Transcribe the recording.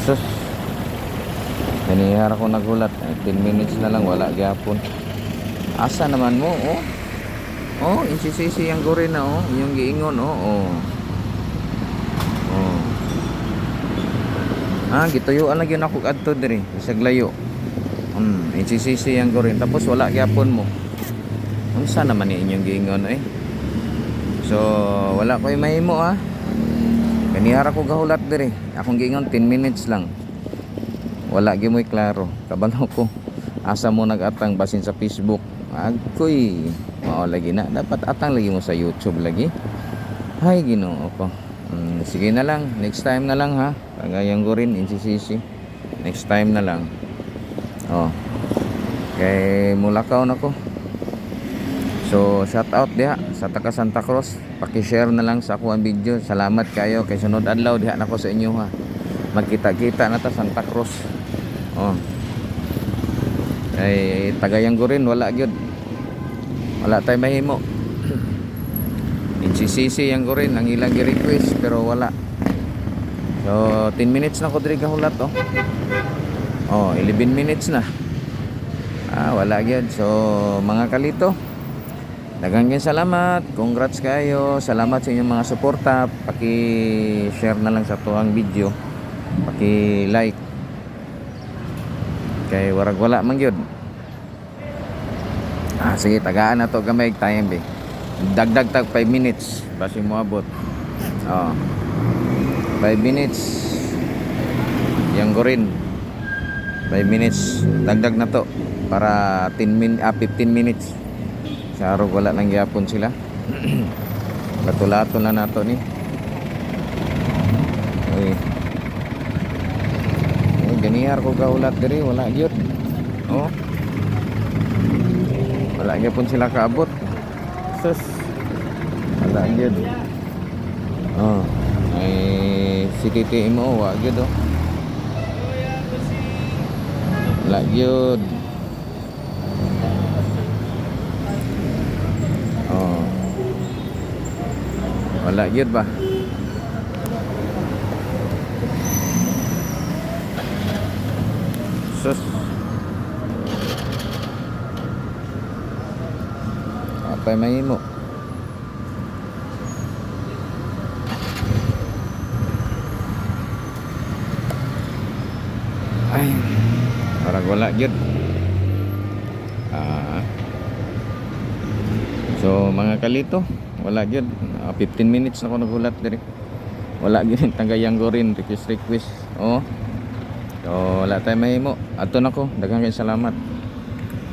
Sus, nanihara ko nagulat. 10 minutes na lang, wala gyapon. Asa naman mo, oh? Oh, insisisi yang gorin na, oh. Yung giingon, oh, oh. Oh. Ah, gituyuan lagi na ako adto diri, isag layo. Insisisi yang gorin. Tapos wala gyapon mo. Unsa naman ni inyong giingon, eh? So, wala ko'y mahimo, ah. Kanihara ko gahulat diri. Akong giingon 10 minutes lang. Wala gyud mo'y klaro. Kabalo ko. Asa mo nagatang basin sa Facebook. Agkoy mao lagi na. Dapat atang lagi mo sa YouTube lagi. Hay Ginoo ko. Sige na lang. Next time na lang ha. Kagayang ko rin insisisi. Next time na lang. Oh. Kay mulakaw na ko. So, shout out diha sa taga Santa Cruz. Paki-share na lang sa ako ang video. Salamat kayo kay sunod adlaw diha na ko sa inyo ha. Magkita-kita na ta Santa Cruz. Oh. Ay tagayang ko rin wala gyud. Wala tay mahimo. Insisisi yang ko rin ang ilang request pero wala. So, 10 minutes na ko diri gahulat oh. Oh, 11 minutes na. Ah, wala gyud. So, mga kalito, daghang salamat, congrats kayo, salamat sa inyong mga suporta, paki-share na lang sa tuang video, paki-like, kay warag wala man gyud. Ah, sige, tagaan na to gamay time be. Dagdag tag 5 minutes basi mo abot. Oh. 5 minutes. Yang gorin. 5 minutes. Dagdag na to para 15 minutes. Sa araw wala nang gyapon sila. Latulato na nato ni. Uy. Ganihar ko gaulat diri wala gyud. Oh. Wala gyapon sila kaabot. Sus. Wala gyud. Oh. Ay si TTMO wa gyud oh. Wala gyud. Wala gyud ba? Sus. Apay mahimo? Ay, parang wala gyud. So mga kalito, wala gyud. 15 minutes na ko nagulat diri. Wala gyud tagayang ko rin request. Oh. So wala tay mahimo. Adto nako. Daghang kay salamat.